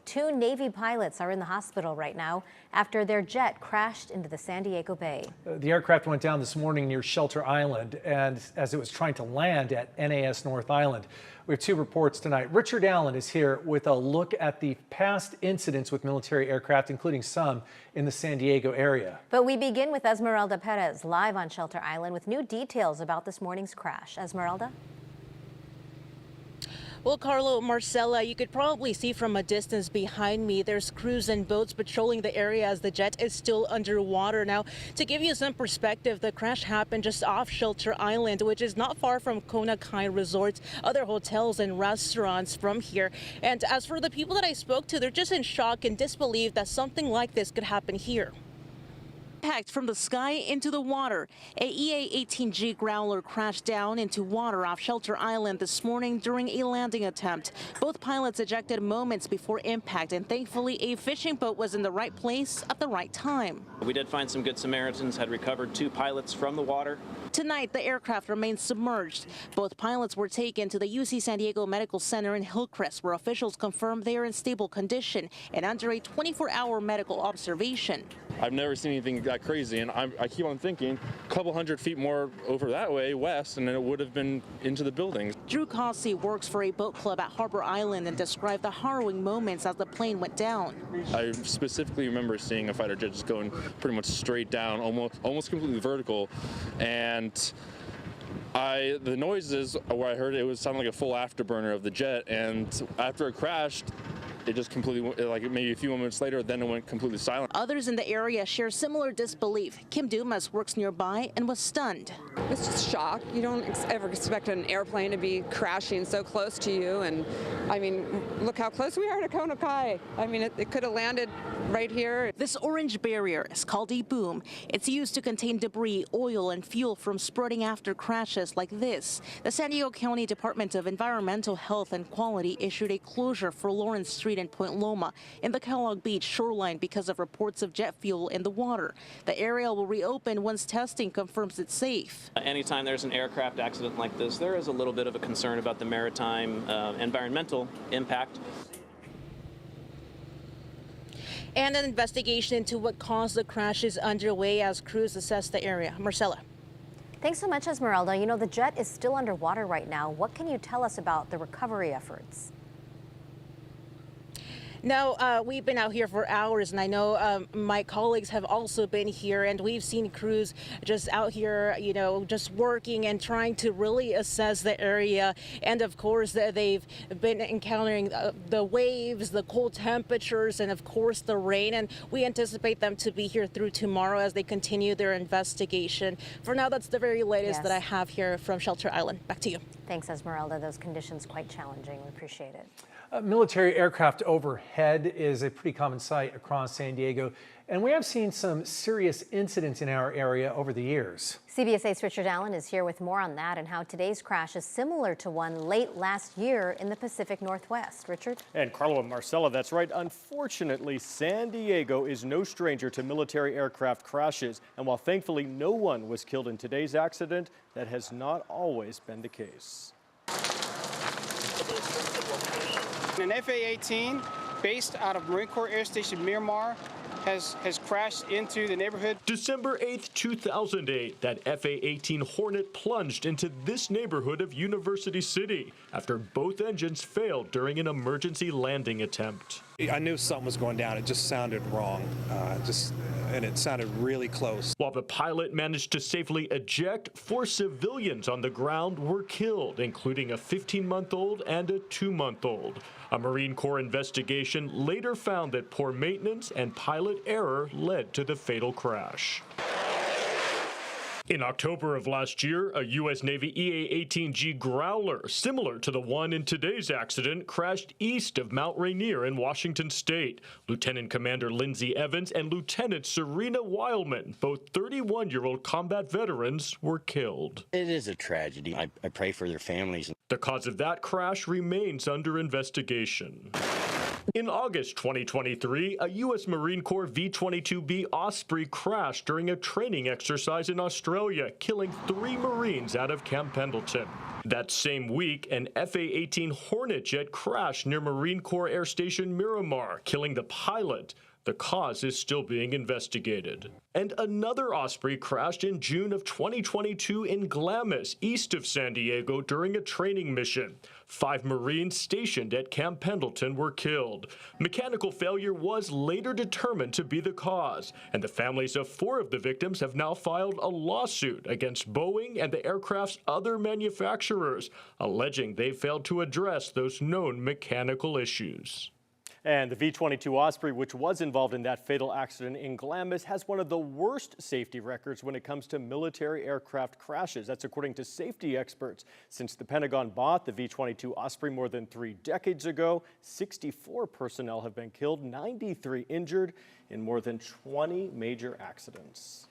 2 Navy pilots are in the hospital right now after their jet crashed into the San Diego Bay. The aircraft went down this morning near Shelter Island and as it was trying to land at NAS North Island. We have 2 reports tonight. Richard Allen is here with a look at the past incidents with military aircraft, including some in the San Diego area. But we begin with Esmeralda Perez live on Shelter Island with new details about this morning's crash. Esmeralda? Well, Carlo, Marcella, you could probably see from a distance behind me, there's crews and boats patrolling the area as the jet is still underwater. Now, to give you some perspective, the crash happened just off Shelter Island, which is not far from Kona Kai Resorts, other hotels and restaurants from here. And as for the people that I spoke to, they're just in shock and disbelief that something like this could happen here. Impact from the sky into the water. A EA-18G Growler crashed down into water off Shelter Island this morning during a landing attempt. Both pilots ejected moments before impact, and thankfully a fishing boat was in the right place at the right time. We did find some good Samaritans, had recovered 2 pilots from the water. Tonight, the aircraft remains submerged. Both pilots were taken to the UC San Diego Medical Center in Hillcrest, where officials confirmed they are in stable condition and under a 24-hour medical observation. I've never seen anything that crazy, and I keep on thinking a couple hundred feet more over that way west and then it would have been into the buildings. Drew Cossey works for a boat club at Harbor Island and described the harrowing moments as the plane went down. I specifically remember seeing a fighter jet just going pretty much straight down, almost completely vertical, and the noises where I heard it was sounding like a full afterburner of the jet, and after it crashed, it just completely, like maybe a few moments later, then it went completely silent. Others in the area share similar disbelief. Kim Dumas works nearby and was stunned. It's just shock. You don't ever expect an airplane to be crashing so close to you. And I mean, look how close we are to Kona Kai. I mean, it could have landed right here. This orange barrier is called a boom. It's used to contain debris, oil, and fuel from spreading after crashes like this. The San Diego County Department of Environmental Health and Quality issued a closure for Lawrence Street in Point Loma in the Kellogg Beach shoreline because of reports of jet fuel in the water. The area will reopen once testing confirms it's safe. Anytime there's an aircraft accident like this, there is a little bit of a concern about the maritime environmental impact. And an investigation into what caused the crash is underway as crews assess the area. Marcella. Thanks so much, Esmeralda. You know, the jet is still underwater right now. What can you tell us about the recovery efforts? Now, we've been out here for hours, and I know my colleagues have also been here, and we've seen crews just out here, you know, just working and trying to really assess the area. And of course, they've been encountering the waves, the cold temperatures, and of course, the rain. And we anticipate them to be here through tomorrow as they continue their investigation. For now, that's the very latest that I have here from Shelter Island. Back to you. Thanks, Esmeralda. Those conditions quite challenging. We appreciate it. Military aircraft overhead is a pretty common sight across San Diego, and we have seen some serious incidents in our area over the years. CBS 8's Richard Allen is here with more on that and how today's crash is similar to one late last year in the Pacific Northwest. Richard? And Carlo and Marcella, that's right. Unfortunately, San Diego is no stranger to military aircraft crashes. And while thankfully no one was killed in today's accident, that has not always been the case. An FA-18 based out of Marine Corps Air Station Miramar has crashed into the neighborhood. December 8th, 2008, that FA-18 Hornet plunged into this neighborhood of University City after both engines failed during an emergency landing attempt. I knew something was going down. It just sounded wrong, and it sounded really close. While the pilot managed to safely eject, 4 civilians on the ground were killed, including a 15-month-old and a 2-month-old. A Marine Corps investigation later found that poor maintenance and pilot error led to the fatal crash. In October of last year, a U.S. Navy EA-18G Growler, similar to the one in today's accident, crashed east of Mount Rainier in Washington State. Lieutenant Commander Lindsay Evans and Lieutenant Serena Wildman, both 31-year-old combat veterans, were killed. It is a tragedy. I pray for their families. The cause of that crash remains under investigation. In August 2023, a U.S. Marine Corps V-22B Osprey crashed during a training exercise in Australia, killing 3 Marines out of Camp Pendleton. That same week, an FA-18 Hornet jet crashed near Marine Corps Air Station Miramar, killing the pilot. The cause is still being investigated. And another Osprey crashed in June of 2022 in Glamis, east of San Diego, during a training mission. 5 Marines stationed at Camp Pendleton were killed. Mechanical failure was later determined to be the cause, and the families of 4 of the victims have now filed a lawsuit against Boeing and the aircraft's other manufacturers, alleging they failed to address those known mechanical issues. And the V-22 Osprey, which was involved in that fatal accident in Glamis, has one of the worst safety records when it comes to military aircraft crashes. That's according to safety experts. Since the Pentagon bought the V-22 Osprey more than 3 decades ago, 64 personnel have been killed, 93 injured in more than 20 major accidents.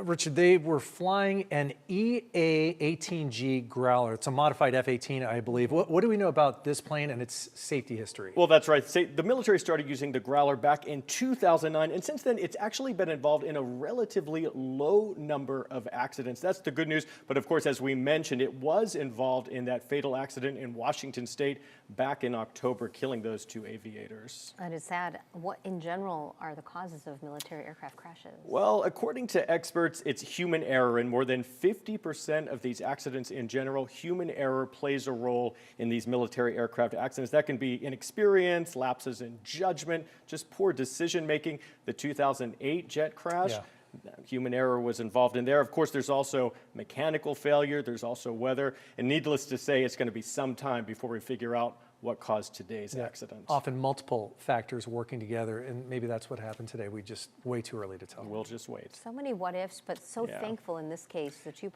Richard, they were flying an EA-18G Growler. It's a modified F-18, I believe. What do we know about this plane and its safety history? Well, that's right. The military started using the Growler back in 2009, and since then, it's actually been involved in a relatively low number of accidents. That's the good news. But of course, as we mentioned, it was involved in that fatal accident in Washington State back in October, killing those 2 aviators. And it's sad. What, in general, are the causes of military aircraft crashes? Well, according to experts, it's human error. In more than 50% of these accidents in general, human error plays a role in these military aircraft accidents. That can be inexperience, lapses in judgment, just poor decision making. The 2008 jet crash, human error was involved in there. Of course, there's also mechanical failure, there's also weather, and needless to say, it's going to be some time before we figure out what caused today's accident. Often multiple factors working together, and maybe that's what happened today. We just way too early to tell. We'll just wait. So many what ifs, but so thankful in this case the 2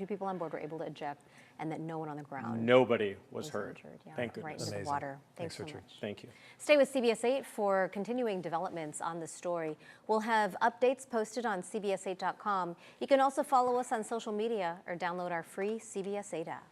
people on board were able to eject, and that no one on the ground. Nobody was hurt. Thank goodness. Right into the water. Thanks so Richard. much. Thank you. Stay with CBS 8 for continuing developments on the story. We'll have updates posted on CBS8.com. You can also follow us on social media or download our free CBS 8 app.